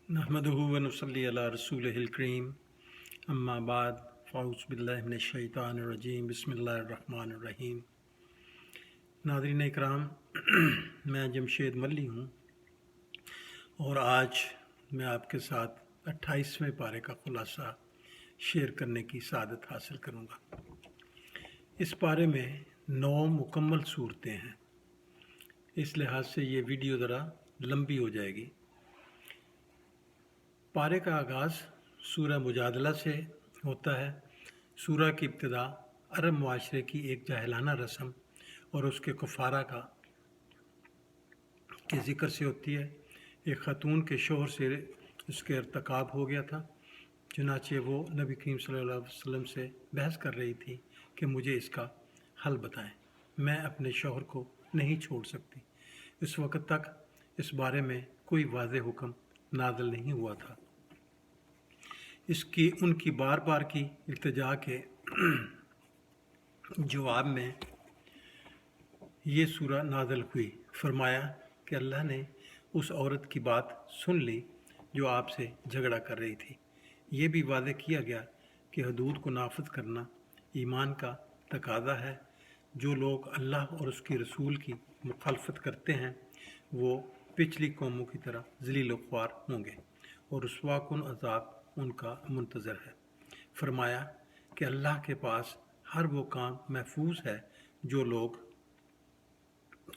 नहमदुहु व नुसल्ली अला रसूलिहिल करीम अम्मा बाद फ़ाऊज़ु बिल्लाहि मिनश शैतानिर रजीम बिस्मिल्लाहिर रहमानिर रहीम। नाज़रीन इकराम, मैं जमशेद मल्ली हूँ और आज मैं आपके साथ 28वें पारे का ख़ुलासा शेयर करने की सआदत हासिल करूँगा। इस पारे में 9 मुकम्मल सूरतें हैं, इस लिहाज से ये वीडियो ज़रा लंबी हो जाएगी। पारे का आगाज़ सूरह मुजादला से होता है। सूरह की इब्तिदा अरब मुआशरे की एक जाहिलाना रस्म और उसके कुफारा के ज़िक्र से होती है। एक ख़तून के शोहर से उसके इर्तिकाब हो गया था, चुनाचे वो नबी करीम सल्लल्लाहु अलैहि वसल्लम से बहस कर रही थी कि मुझे इसका हल बताएं, मैं अपने शोहर को नहीं छोड़ सकती। इस वक्त तक इस बारे में कोई वाज़ेह हुक्म नाज़िल नहीं हुआ था। इसकी उनकी बार बार की इल्तिजा के जवाब में ये सूरह नाज़िल हुई। फरमाया कि अल्लाह ने उस औरत की बात सुन ली जो आपसे झगड़ा कर रही थी। ये भी वादे किया गया कि हदूद को नाफिज करना ईमान का तकाज़ा है। जो लोग अल्लाह और उसके रसूल की मुखालफत करते हैं वो पिछली कौमों की तरह ज़लील व ख्वार होंगे और रुस्वाकुन अज़ाब उनका मुंतज़र है। फरमाया कि अल्लाह के पास हर वो काम महफूज है जो लोग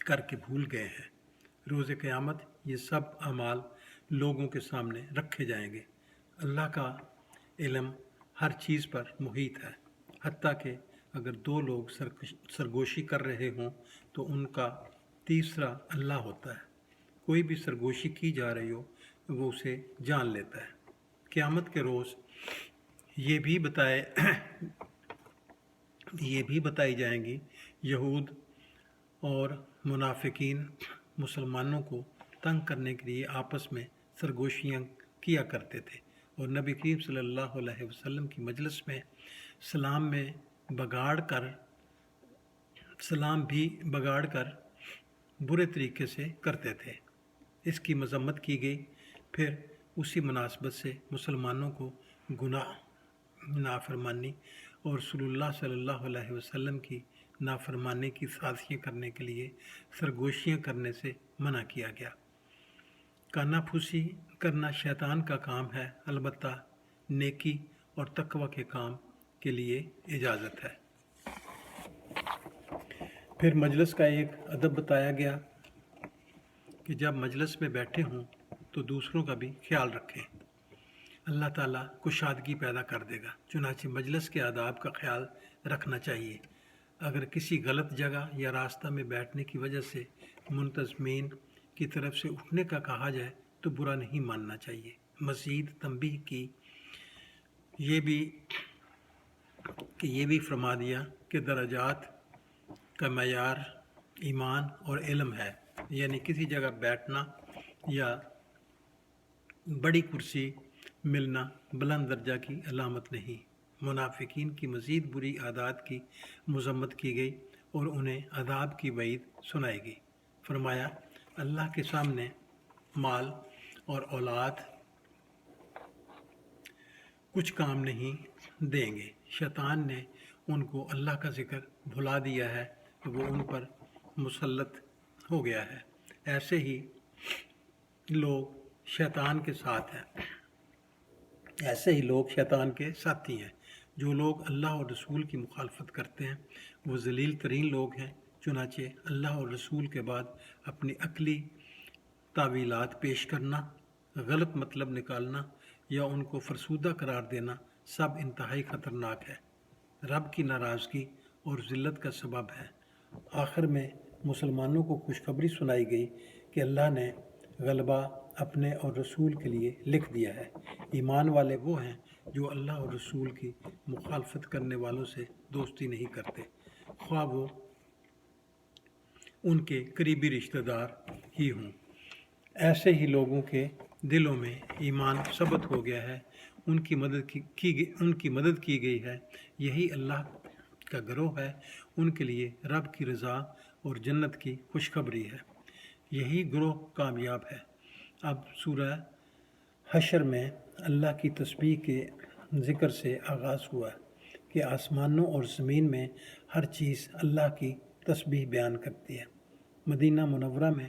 करके भूल गए हैं। रोज़े क़यामत ये सब अमाल लोगों के सामने रखे जाएंगे। अल्लाह का इल्म हर चीज़ पर मुहीत है, हत्ता कि अगर 2 लोग सरगोशी कर रहे हों तो उनका तीसरा अल्लाह होता है। कोई भी सरगोशी की जा रही हो वो उसे जान लेता है। क़यामत के रोज़ ये भी बताई जाएंगी यहूद और मुनाफिकीन मुसलमानों को तंग करने के लिए आपस में सरगोशियाँ किया करते थे और नबी करीम सल्लल्लाहु अलैहि वसल्लम की मजलिस में सलाम भी बगाड़ कर बुरे तरीके से करते थे। इसकी मजम्मत की गई। फिर उसी मुनासबत से मुसलमानों को गुनाह, नाफरमानी और रसूलुल्लाह सल्लल्लाहु अलैहि वसल्लम की नाफरमानी की साजिशें करने के लिए सरगोशियाँ करने से मना किया गया। कानाफूसी करना शैतान का काम है, अलबत्ता नेकी और तकवा के काम के लिए इजाज़त है। फिर मजलिस का एक अदब बताया गया कि जब मजलिस में बैठे हों तो दूसरों का भी ख्याल रखें, अल्लाह ताला कुशादगी पैदा कर देगा। चुनांचे मजलिस के आदाब का ख्याल रखना चाहिए। अगर किसी गलत जगह या रास्ता में बैठने की वजह से मुंतज़मीन की तरफ से उठने का कहा जाए तो बुरा नहीं मानना चाहिए। मज़ीद तंबीह की ये भी फरमा दिया कि दरजात का मयार ईमान और इल्म है, यानी किसी जगह बैठना या बड़ी कुर्सी मिलना बुलंद दर्जा की अलामत नहीं। मुनाफिकीन की मज़ीद बुरी आदत की मज़म्मत की गई और उन्हें अज़ाब की वईद सुनाई गई। फरमाया अल्लाह के सामने माल और औलाद कुछ काम नहीं देंगे। शैतान ने उनको अल्लाह का ज़िक्र भुला दिया है, वो उन पर मुसल्लत हो गया है। ऐसे ही लोग शैतान के साथी हैं। जो लोग अल्लाह और रसूल की मुखालफत करते हैं वो ज़लील तरीन लोग हैं। चुनाचे अल्लाह और रसूल के बाद अपनी अक्ली तावीलात पेश करना, गलत मतलब निकालना या उनको फरसूदा करार देना सब इंतहाई ख़तरनाक है, रब की नाराज़गी और ज़िल्लत का सबब है। आखिर में मुसलमानों को खुशखबरी सुनाई गई कि अल्लाह ने गलबा अपने और रसूल के लिए लिख दिया है। ईमान वाले वो हैं जो अल्लाह और रसूल की मुखालफत करने वालों से दोस्ती नहीं करते, ख्वाह वो उनके करीबी रिश्तेदार ही हों। ऐसे ही लोगों के दिलों में ईमान सबत हो गया है, उनकी मदद की गई है। यही अल्लाह का गिरोह है, उनके लिए रब की रज़ा और जन्नत की खुशखबरी है। यही गिरोह कामयाब है। अब सूरह حشر میں اللہ کی تسبیح کے ذکر سے آغاز ہوا کہ آسمانوں اور زمین میں ہر چیز اللہ کی تسبیح بیان کرتی ہے۔ مدینہ منورہ میں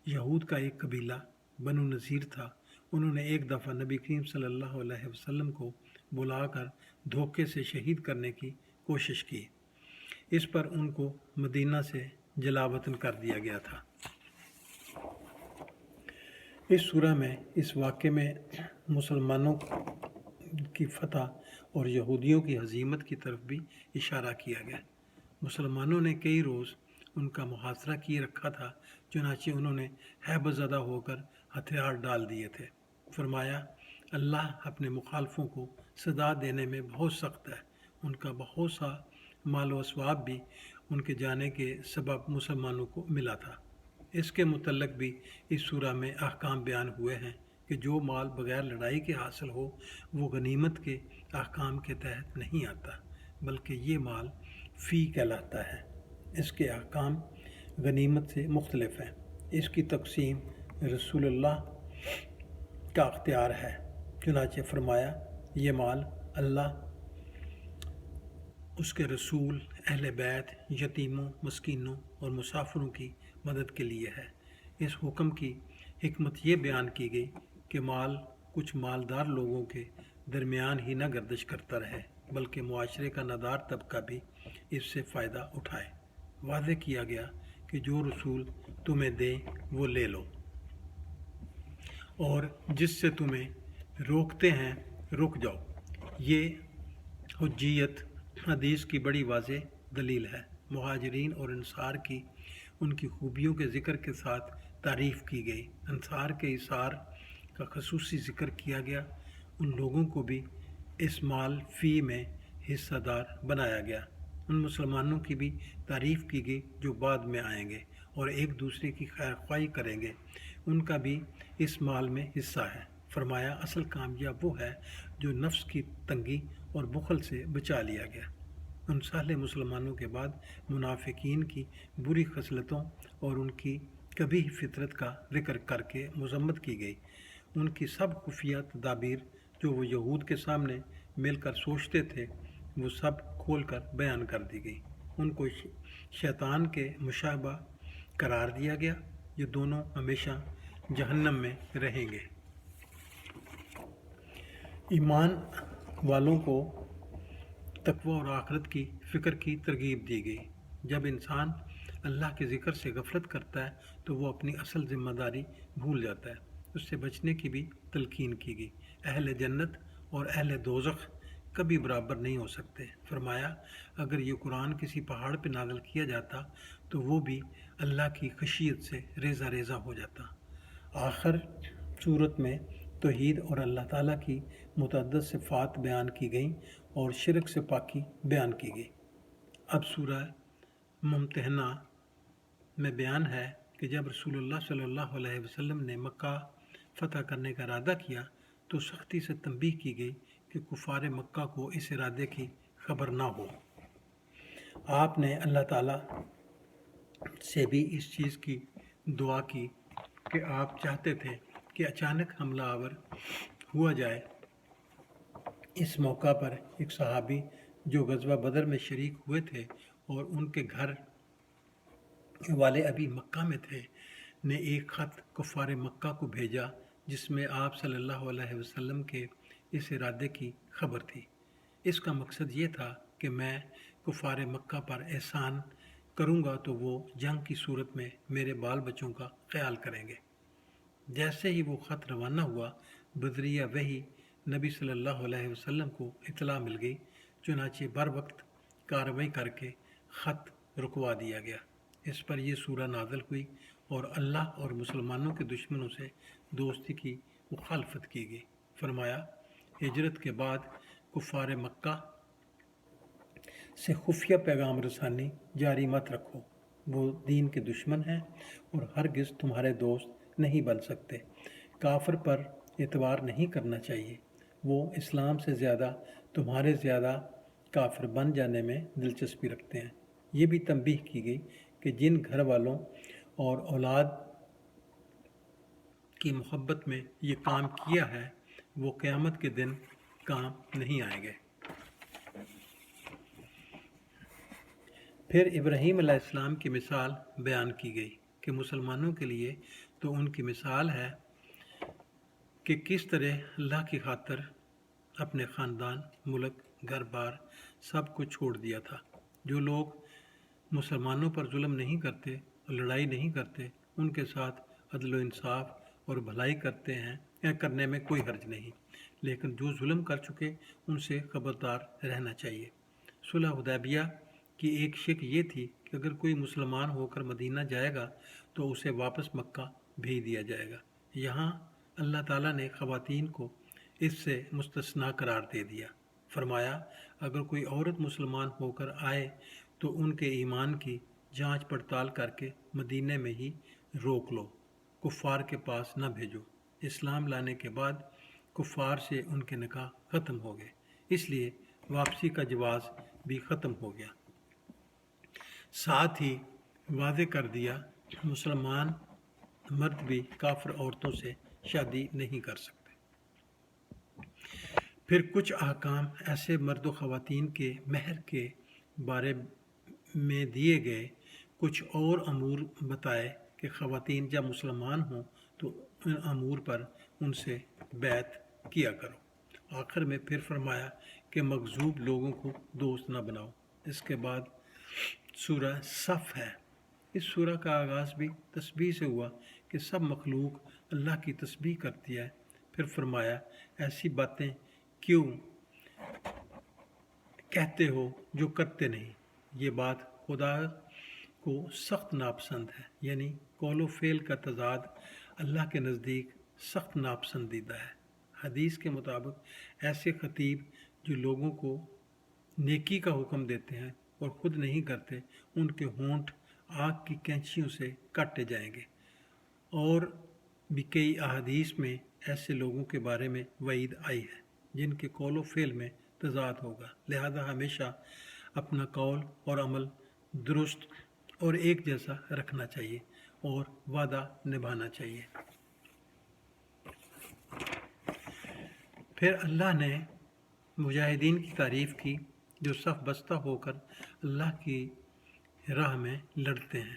یہود کا ایک قبیلہ بنو نذیر تھا۔ انہوں نے ایک دفعہ نبی کریم صلی اللہ علیہ وسلم کو بلا کر دھوکے سے شہید کرنے کی کوشش کی۔ اس پر ان کو مدینہ سے جلا وطن کر دیا گیا تھا۔ اس سورہ میں اس واقعے میں مسلمانوں کی فتح اور یہودیوں کی ہزیمت کی طرف بھی اشارہ کیا گیا۔ مسلمانوں نے کئی روز ان کا محاصرہ کیے رکھا تھا، چنانچہ انہوں نے ہیبت زدہ ہو کر ہتھیار ڈال دیے تھے۔ فرمایا، اللہ اپنے مخالفوں کو سزا دینے میں بہت سخت ہے۔ ان کا بہت سا مال و اسباب بھی ان کے جانے کے سبب مسلمانوں کو ملا تھا۔ اس کے متعلق بھی اس سورہ میں احکام بیان ہوئے ہیں کہ جو مال بغیر لڑائی کے حاصل ہو وہ غنیمت کے احکام کے تحت نہیں آتا، بلکہ یہ مال فی کہلاتا ہے۔ اس کے احکام غنیمت سے مختلف ہیں۔ اس کی تقسیم رسول اللہ کا اختیار ہے۔ چنانچہ فرمایا، یہ مال اللہ، اس کے رسول، اہل بیت، یتیموں، مسکینوں اور مسافروں کی مدد کے لیے ہے۔ اس حکم کی حکمت یہ بیان کی گئی کہ مال کچھ مالدار لوگوں کے درمیان ہی نہ گردش کرتا رہے، بلکہ معاشرے کا نادار طبقہ بھی اس سے فائدہ اٹھائے۔ واضح کیا گیا کہ جو رسول تمہیں دے وہ لے لو، اور جس سے تمہیں روکتے ہیں رک جاؤ۔ یہ حجیت حدیث کی بڑی واضح دلیل ہے۔ مہاجرین اور انصار کی ان کی خوبیوں کے ذکر کے ساتھ تعریف کی گئی۔ انصار کے ایثار کا خصوصی ذکر کیا گیا۔ ان لوگوں کو بھی اس مال فی میں حصہ دار بنایا گیا۔ ان مسلمانوں کی بھی تعریف کی گئی جو بعد میں آئیں گے اور ایک دوسرے کی خیر خواہی کریں گے، ان کا بھی اس مال میں حصہ ہے۔ فرمایا، اصل کامیاب وہ ہے جو نفس کی تنگی اور بخل سے بچا لیا گیا۔ ان صالح مسلمانوں کے بعد منافقین کی بری خصلتوں اور ان کی کبھی فطرت کا ذکر کر کے مذمت کی گئی۔ ان کی سب خفیہ تدابیر جو وہ یہود کے سامنے مل کر سوچتے تھے، وہ سب کھول کر بیان کر دی گئی۔ ان کو شیطان کے مشابہ قرار دیا گیا۔ یہ دونوں ہمیشہ جہنم میں رہیں گے۔ ایمان والوں کو تقوی اور آخرت کی فکر کی ترغیب دی گئی۔ جب انسان اللہ کے ذکر سے غفلت کرتا ہے تو وہ اپنی اصل ذمہ داری بھول جاتا ہے۔ اس سے بچنے کی بھی تلقین کی گئی۔ اہل جنت اور اہل دوزخ کبھی برابر نہیں ہو سکتے۔ فرمایا، اگر یہ قرآن کسی پہاڑ پہ نازل کیا جاتا تو وہ بھی اللہ کی خشیت سے ریزہ ریزہ ہو جاتا۔ آخر صورت میں توحید اور اللہ تعالیٰ کی متعدد صفات بیان کی گئیں اور شرک سے پاکی بیان کی گئی۔ اب سورہ ممتحنہ میں بیان ہے کہ جب رسول اللہ صلی اللہ علیہ وسلم نے مکہ فتح کرنے کا ارادہ کیا تو سختی سے تنبیہ کی گئی کہ کفار مکہ کو اس ارادے کی خبر نہ ہو۔ آپ نے اللہ تعالیٰ سے بھی اس چیز کی دعا کی کہ آپ چاہتے تھے کہ اچانک حملہ آور ہوا جائے۔ اس موقع پر ایک صحابی جو غزوہ بدر میں شریک ہوئے تھے اور ان کے گھر والے ابھی مکہ میں تھے، نے ایک خط کفار مکہ کو بھیجا جس میں آپ صلی اللہ علیہ وسلم کے اس ارادے کی خبر تھی۔ اس کا مقصد یہ تھا کہ میں کفار مکہ پر احسان کروں گا تو وہ جنگ کی صورت میں میرے بال بچوں کا خیال کریں گے۔ جیسے ہی وہ خط روانہ ہوا، بذریعہ وحی نبی صلی اللہ علیہ وسلم کو اطلاع مل گئی، چنانچہ بر وقت کارروائی کر کے خط رکوا دیا گیا۔ اس پر یہ سورہ نازل ہوئی اور اللہ اور مسلمانوں کے دشمنوں سے دوستی کی مخالفت کی گئی۔ فرمایا، ہجرت کے بعد کفار مکہ سے خفیہ پیغام رسانی جاری مت رکھو۔ وہ دین کے دشمن ہیں اور ہرگز تمہارے دوست نہیں بن سکتے۔ کافر پر اعتبار نہیں کرنا چاہیے، وہ اسلام سے زیادہ تمہارے زیادہ کافر بن جانے میں دلچسپی رکھتے ہیں۔ یہ بھی تنبیہ کی گئی کہ جن گھر والوں اور اولاد کی محبت میں یہ کام کیا ہے وہ قیامت کے دن کام نہیں آئیں گے۔ پھر ابراہیم علیہ السلام کی مثال بیان کی گئی کہ مسلمانوں کے لیے تو ان کی مثال ہے کہ کس طرح اللہ کی خاطر اپنے خاندان، ملک، گھر بار سب کو چھوڑ دیا تھا۔ جو لوگ مسلمانوں پر ظلم نہیں کرتے اور لڑائی نہیں کرتے، ان کے ساتھ عدل و انصاف اور بھلائی کرتے ہیں یا کرنے میں کوئی حرج نہیں، لیکن جو ظلم کر چکے ان سے خبردار رہنا چاہیے۔ صلح حدیبیہ کی ایک شک یہ تھی کہ اگر کوئی مسلمان ہو کر مدینہ جائے گا تو اسے واپس مکہ بھیج دیا جائے گا۔ یہاں اللہ تعالیٰ نے خواتین کو اس سے مستثنا قرار دے دیا۔ فرمایا اگر کوئی عورت مسلمان ہو کر آئے تو ان کے ایمان کی جانچ پڑتال کر کے مدینہ میں ہی روک لو، کفار کے پاس نہ بھیجو۔ اسلام لانے کے بعد کفار سے ان کے نکاح ختم ہو گئے، اس لیے واپسی کا جواز بھی ختم ہو گیا۔ ساتھ ہی واضح کر دیا مسلمان مرد بھی کافر عورتوں سے شادی نہیں کر سکتے۔ پھر کچھ احکام ایسے مرد و خواتین کے مہر کے بارے میں دیے گئے، کچھ اور امور بتائے کہ خواتین جب مسلمان ہوں تو ان امور پر ان سے بیعت کیا کرو۔ آخر میں پھر فرمایا کہ مغضوب لوگوں کو دوست نہ بناؤ۔ اس کے بعد سورہ صف ہے۔ اس سورہ کا آغاز بھی تسبیح سے ہوا کہ سب مخلوق اللہ کی تسبیح کرتی ہے۔ پھر فرمایا ایسی باتیں کیوں کہتے ہو جو کرتے نہیں۔ یہ بات خدا کو سخت ناپسند ہے، یعنی قول و فعل کا تضاد اللہ کے نزدیک سخت ناپسندیدہ ہے۔ حدیث کے مطابق ایسے خطیب جو لوگوں کو نیکی کا حکم دیتے ہیں اور خود نہیں کرتے، ان کے ہونٹ آگ کی کینچیوں سے کاٹے جائیں گے۔ اور بھی کئی احادیث میں ایسے لوگوں کے بارے میں وعید آئی ہے جن کے قول و فعل میں تضاد ہوگا، لہذا ہمیشہ اپنا قول اور عمل درست اور ایک جیسا رکھنا چاہیے اور وعدہ نبھانا چاہیے۔ پھر اللہ نے مجاہدین کی تعریف کی جو صف بستہ ہو کر اللہ کی راہ میں لڑتے ہیں،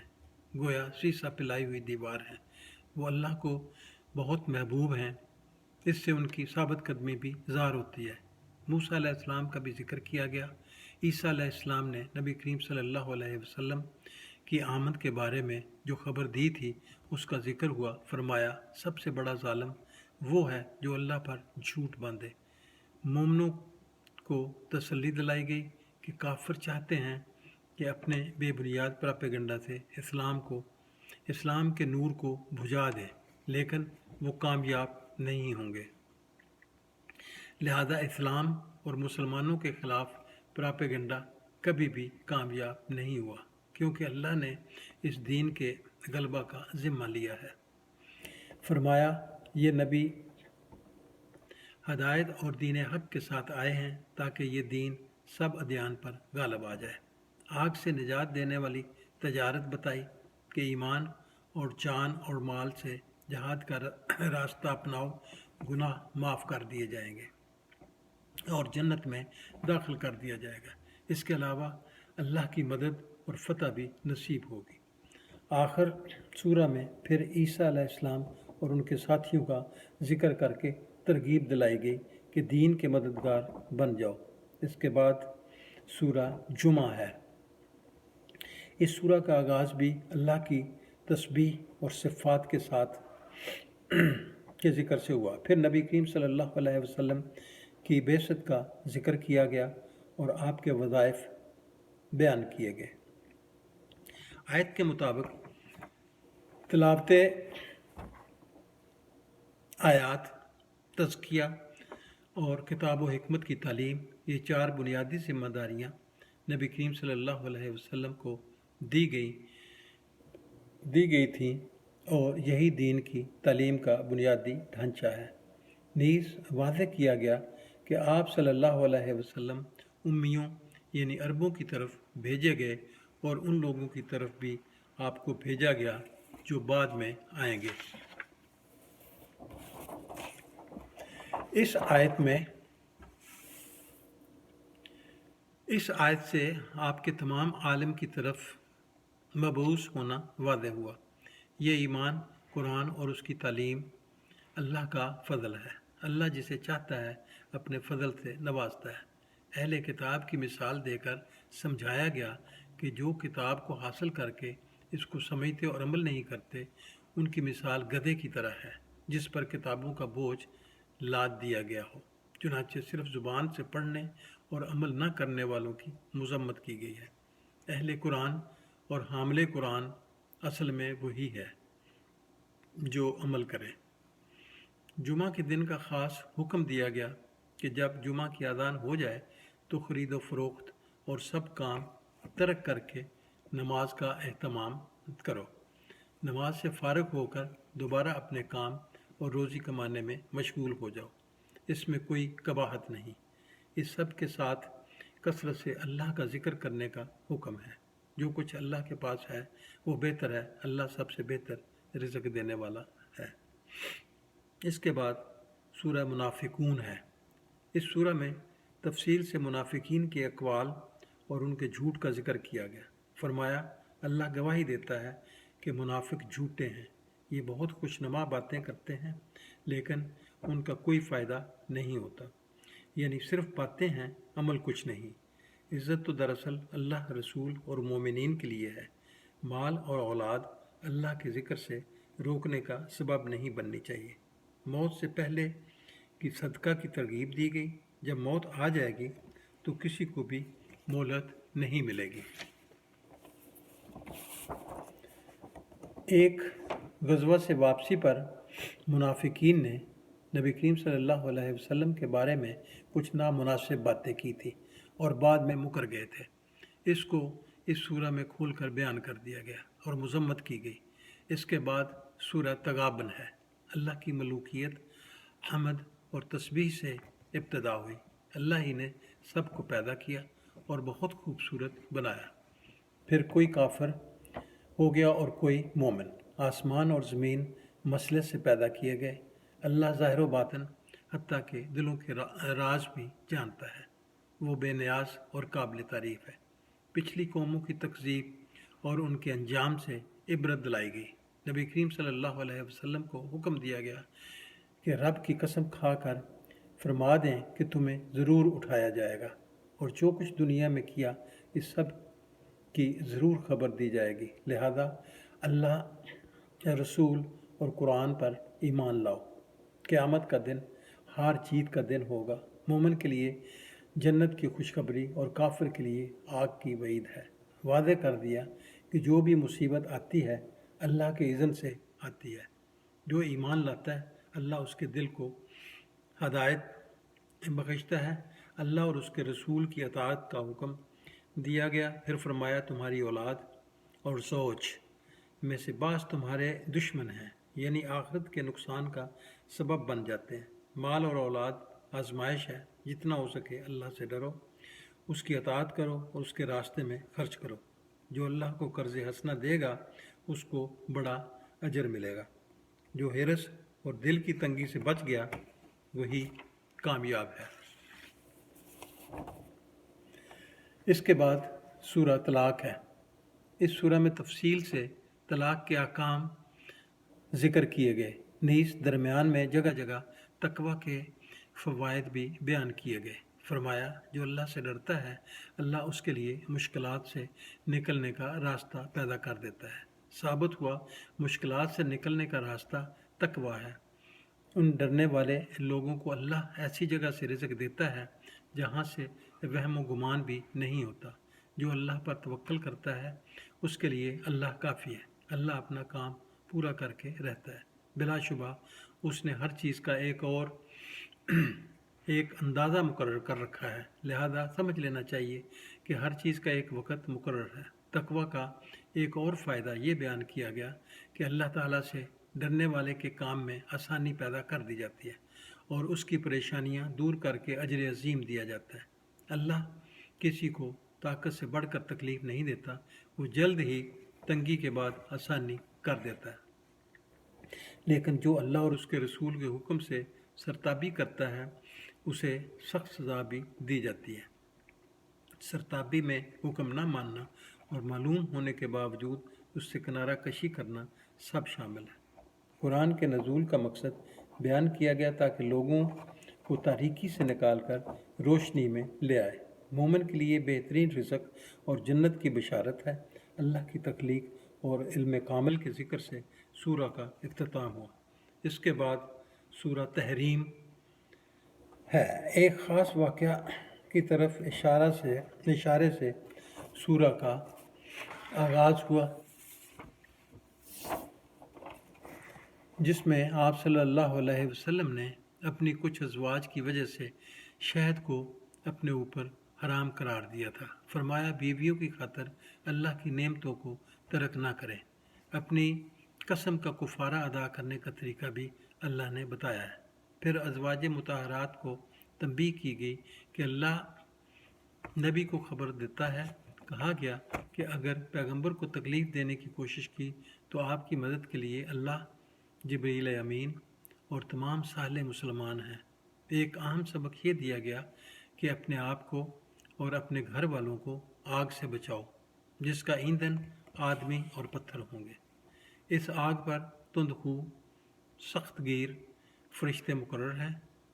گویا سیسا پلائی ہوئی دیوار ہیں۔ وہ اللہ کو بہت محبوب ہیں، اس سے ان کی ثابت قدمی بھی ظاہر ہوتی ہے۔ موسیٰ علیہ السلام کا بھی ذکر کیا گیا۔ عیسیٰ علیہ السلام نے نبی کریم صلی اللہ علیہ وسلم کی آمد کے بارے میں جو خبر دی تھی اس کا ذکر ہوا۔ فرمایا سب سے بڑا ظالم وہ ہے جو اللہ پر جھوٹ باندھے۔ مومنوں کو تسلی دلائی گئی کہ کافر چاہتے ہیں کہ اپنے بے بنیاد پراپیگنڈا سے اسلام کے نور کو بجھا دیں، لیکن وہ کامیاب نہیں ہوں گے۔ لہذا اسلام اور مسلمانوں کے خلاف پراپیگنڈا کبھی بھی کامیاب نہیں ہوا، کیونکہ اللہ نے اس دین کے غلبہ کا ذمہ لیا ہے۔ فرمایا یہ نبی ہدایت اور دین حق کے ساتھ آئے ہیں تاکہ یہ دین سب ادیان پر غالب آ جائے۔ آگ سے نجات دینے والی تجارت بتائی کہ ایمان اور جان اور مال سے جہاد کا راستہ اپناؤ، گناہ معاف کر دیے جائیں گے اور جنت میں داخل کر دیا جائے گا۔ اس کے علاوہ اللہ کی مدد اور فتح بھی نصیب ہوگی۔ آخر سورہ میں پھر عیسیٰ علیہ السلام اور ان کے ساتھیوں کا ذکر کر کے ترغیب دلائی گئی کہ دین کے مددگار بن جاؤ۔ اس کے بعد سورہ جمعہ ہے۔ اس سورہ کا آغاز بھی اللہ کی تسبیح اور صفات کے ساتھ کے ذکر سے ہوا۔ پھر نبی کریم صلی اللہ علیہ وسلم کی بعثت کا ذکر کیا گیا اور آپ کے وظائف بیان کیے گئے۔ آیت کے مطابق تلاوت آیات، تزکیہ اور کتاب و حکمت کی تعلیم، یہ چار بنیادی ذمہ داریاں نبی کریم صلی اللہ علیہ وسلم کو دی گئی تھیں اور یہی دین کی تعلیم کا بنیادی ڈھانچہ ہے۔ نیز واضح کیا گیا کہ آپ صلی اللہ علیہ وسلم امیوں یعنی عربوں کی طرف بھیجے گئے اور ان لوگوں کی طرف بھی آپ کو بھیجا گیا جو بعد میں آئیں گے۔ इस आयत से आपके तमाम आलम की तरफ मबूस होना वादे हुआ। ये ईमान, कुरान और उसकी तालीम अल्लाह का फ़ज़ल है। अल्लाह जिसे चाहता है अपने फ़ज़ल से नवाजता है। अहले किताब की मिसाल देकर समझाया गया कि जो किताब को हासिल करके इसको समझते और अमल नहीं करते, उनकी मिसाल गधे की तरह है जिस पर किताबों का बोझ लाद दिया गया हो। चुनांचे सिर्फ ज़ुबान से पढ़ने और अमल न करने वालों की मज़म्मत की गई है। अहले कुरान और हामिले कुरान असल में वही है जो अमल करें। जुमा के दिन का ख़ास हुक्म दिया गया कि जब जुमा की अज़ान हो जाए तो ख़रीद व फ़रोख्त और सब काम तर्क करके नमाज का एहतमाम करो। नमाज से फ़ारिग होकर दोबारा अपने काम और रोज़ी कमाने में मशगूल हो जाओ। इसमें कोई कबाहत नहीं। इस सब के साथ कसरत से अल्लाह का ज़िक्र करने का हुक्म है। जो कुछ अल्लाह के पास है वो बेहतर है। अल्लाह सबसे बेहतर रिज़्क़ देने वाला है। इसके बाद सूरह मुनाफिकून है। इस सूरह में तफसील से मुनाफिकीन के अक़वाल और उनके झूठ का ज़िक्र किया गया। फरमाया, अल्लाह गवाही देता है कि मुनाफिक झूठे हैं। ये बहुत खुशनुमा बातें करते हैं लेकिन उनका कोई फ़ायदा नहीं होता। यानी सिर्फ बातें हैं, अमल कुछ नहीं। इज़्ज़त तो दरअसल अल्लाह, रसूल और मोमिनीन के लिए है। माल और औलाद अल्लाह के ज़िक्र से रोकने का सबब नहीं बननी चाहिए। मौत से पहले की सदका की तरगीब दी गई। जब मौत आ जाएगी तो किसी को भी मोहलत नहीं मिलेगी। एक गज़वा से वापसी पर मुनाफिकीन ने नबी करीम सल्लल्लाहु अलैहि वसल्लम के बारे में कुछ नामुनासिब बातें की थी और बाद में मुकर गए थे। इसको इस सूरह में खोल कर बयान कर दिया गया और मज़म्मत की गई। इसके बाद सूरह तगाबन है। अल्लाह की मलूकियत, हमद और तस्बीह से इब्तिदा हुई। अल्लाह ही ने सब को पैदा किया और बहुत खूबसूरत बनाया। फिर कोई काफिर हो गया और कोई मोमिन। आसमान और ज़मीन मसले से पैदा किए गए। अल्लाह ज़ाहिर व बातिन हत्ता के दिलों के राज भी जानता है। वो बेनियाज और काबिल तारीफ़ है। पिछली कौमों की तकज़ीब और उनके अंजाम से इबरत दिलाई गई। नबी करीम सल्लल्लाहु अलैहि वसल्लम को हुक्म दिया गया कि रब की कसम खाकर फरमा दें कि तुम्हें ज़रूर उठाया जाएगा और जो कुछ दुनिया में किया इस सब की ज़रूर खबर दी जाएगी। लिहाजा अल्लाह, रसूल और कुरान पर ईमान लाओ। क़यामत का दिन हार जीत का दिन होगा। मोमिन के लिए जन्नत की खुशखबरी और काफिर के लिए आग की वईद है। वादे कर दिया कि जो भी मुसीबत आती है अल्लाह के इज़्न से आती है। जो ईमान लाता है अल्लाह उसके दिल को हदायत बख्शता है। अल्लाह और उसके रसूल की अताअत का हुक्म दिया गया। फिर फरमाया, तुम्हारी औलाद और ज़ौज में से बाज़ तुम्हारे दुश्मन हैं, यानी आखिरत के नुकसान का सबब बन जाते हैं। माल और औलाद आजमाइश है। जितना हो सके अल्लाह से डरो, उसकी अताअत करो और उसके रास्ते में खर्च करो। जो अल्लाह को कर्ज़ हसना देगा उसको बड़ा अजर मिलेगा। जो हिरस और दिल की तंगी से बच गया वही कामयाब है। इसके बाद सूरह तलाक है। इस सूरह में तफसील से तलाक के अहकाम ज़िक्र किए गए। नीस दरमियान में जगह जगह तकवा के फ़वाइद भी बयान किए गए। फरमाया, जो अल्लाह से डरता है अल्लाह उसके लिए मुश्किलात से निकलने का रास्ता पैदा कर देता है। साबित हुआ मुश्किलात से निकलने का रास्ता तकवा है। उन डरने वाले लोगों को अल्लाह ऐसी जगह से रिज़्क़ देता है जहाँ से वहम व गुमान भी नहीं होता। जो अल्लाह पर तवक्कल करता है उसके लिए अल्लाह काफ़ी है। अल्लाह अपना काम पूरा करके रहता है। बिलाशुबा उसने हर चीज़ का एक अंदाज़ा मुकर्रर कर रखा है। लिहाजा समझ लेना चाहिए कि हर चीज़ का एक वक़्त मुकर्रर है। तकवा का एक और फ़ायदा ये बयान किया गया कि अल्लाह ताला से डरने वाले के काम में आसानी पैदा कर दी जाती है और उसकी परेशानियां दूर करके अजर अज़ीम दिया जाता है। अल्लाह किसी को ताकत से बढ़कर तकलीफ़ नहीं देता। वो जल्द ही तंगी के बाद आसानी कर देता है। लेकिन जो अल्लाह और उसके रसूल के हुक्म से सरताबी करता है उसे सख्त सज़ा भी दी जाती है। सरताबी में हुक्म ना मानना और मालूम होने के बावजूद उससे किनारा कशी करना सब शामिल है। कुरान के नज़ूल का मकसद बयान किया गया ताकि लोगों को तारीकी से निकाल कर रोशनी में ले आए। मोमिन के लिए बेहतरीन रिज़्क और जन्नत की बशारत है। अल्लाह की तख्लीक और इल्म कामिल के ज़िक्र से सूरा का इख्तिताम हुआ। इसके बाद सूरा तहरीम है। एक ख़ास वाक़या की तरफ इशारे से सूरा का आगाज़ हुआ, जिसमें आप सल्लल्लाहु अलैहि वसल्लम ने अपनी कुछ अज़वाज की वजह से शहद को अपने ऊपर हराम करार दिया था। फरमाया, बीवियों की खातर अल्लाह की नेमतों को तर्क ना करें। अपनी कसम का कुफारा अदा करने का तरीका भी अल्लाह ने बताया है। फिर अज़वाज मुताहरात को तंबीह की गई कि अल्लाह नबी को खबर देता है। कहा गया कि अगर पैगंबर को तकलीफ़ देने की कोशिश की तो आपकी मदद के लिए अल्लाह, जिब्रील अमीन और तमाम साले मुसलमान हैं। एक अहम सबक ये दिया गया कि अपने आप को और अपने घर वालों को आग से बचाओ, जिसका ईंधन आदमी और पत्थर होंगे। इस आग पर तुंदखू सख्त गिर फरिश्ते मुकर्रर हैं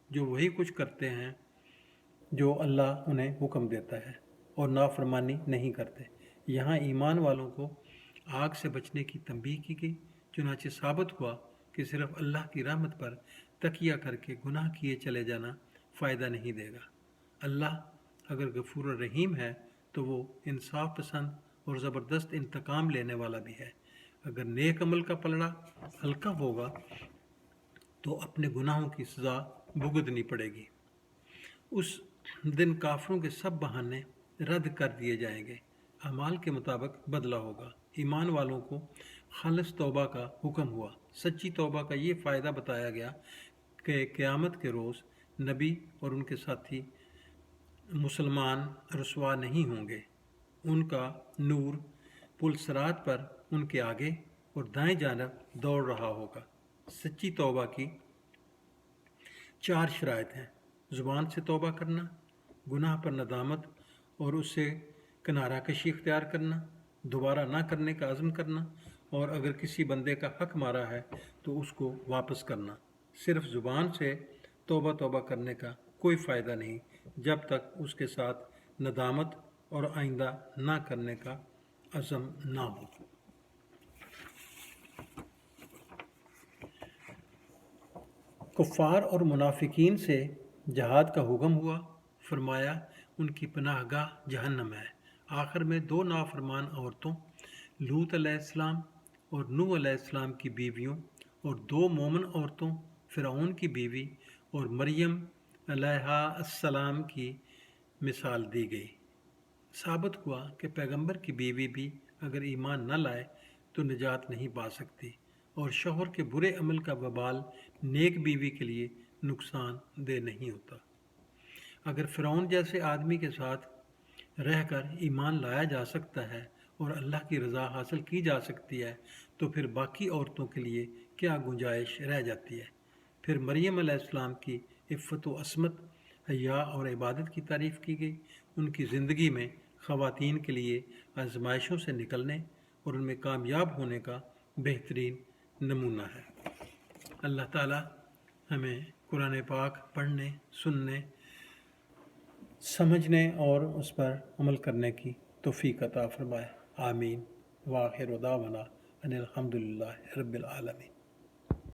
जो वही कुछ करते हैं जो अल्लाह उन्हें हुक्म देता है और नाफरमानी नहीं करते। यहाँ ईमान वालों को आग से बचने की तंबीह की गई। चुनांचे साबित हुआ कि सिर्फ अल्लाह की रहमत पर तकिया करके गुनाह किए चले जाना फ़ायदा नहीं देगा। अल्लाह अगर गफूर रहीम है तो वो इंसाफ पसंद और ज़बरदस्त इंतकाम लेने वाला भी है। अगर नेक अमल का पलड़ा हल्का होगा तो अपने गुनाहों की सज़ा भुगतनी पड़ेगी। उस दिन काफिरों के सब बहाने रद्द कर दिए जाएंगे। अमाल के मुताबिक बदला होगा। ईमान वालों को खालिस तौबा का हुक्म हुआ। सच्ची तौबा का ये फ़ायदा बताया गया कि क़यामत के रोज़ नबी और उनके साथी मुसलमान रसवा नहीं होंगे। उनका नूर पुल सिरात पर उनके आगे और दाएं जानब दौड़ रहा होगा। सच्ची तौबा की 4 शराइत हैं: ज़ुबान से तौबा करना, गुनाह पर नदामत और उससे किनारा कशी इख्तियार करना, दोबारा ना करने का अज़्म करना, और अगर किसी बंदे का हक मारा है तो उसको वापस करना। सिर्फ ज़ुबान से तौबा करने का कोई फ़ायदा नहीं जब तक उसके साथ नदामत और आइंदा ना करने का अज़्म ना हो। कुफ़ार और मुनाफिकीन से जहाद का हुक्म हुआ। फरमाया, उनकी पनाहगाह जहन्नम है। आखिर में 2 नाफरमान औरतों, लूत अलैहिस्सलाम और नूह अलैहिस्सलाम की बीवियों, और 2 मोमिन औरतों, फ़िरऔन की बीवी और मरियम अलैहिस्सलाम की मिसाल दी गई। साबित हुआ कि पैगंबर की बीवी भी अगर ईमान न लाए तो निजात नहीं पा सकती, और शौहर के बुरे अमल का वबाल नेक बीवी के लिए नुकसान दे नहीं होता। अगर फ़िरौन जैसे आदमी के साथ रहकर ईमान लाया जा सकता है और अल्लाह की रज़ा हासिल की जा सकती है तो फिर बाकी औरतों के लिए क्या गुंजाइश रह जाती है। फिर मरियम अलैहिस्सलाम की इफ़्फ़त व अस्मत, हया और इबादत की तारीफ़ की गई। उनकी ज़िंदगी में ख़वातीन के लिए आजमाइशों से निकलने और उनमें कामयाब होने का बेहतरीन नमूना है। अल्लाह ताला हमें कुरान पाक पढ़ने, सुनने, समझने और उस पर अमल करने की तौफ़ीक़ अता फ़रमाए। आमीन। व आखिर दावाना अनिल हम्दुलिल्लाहि रब्बिल आलमीन।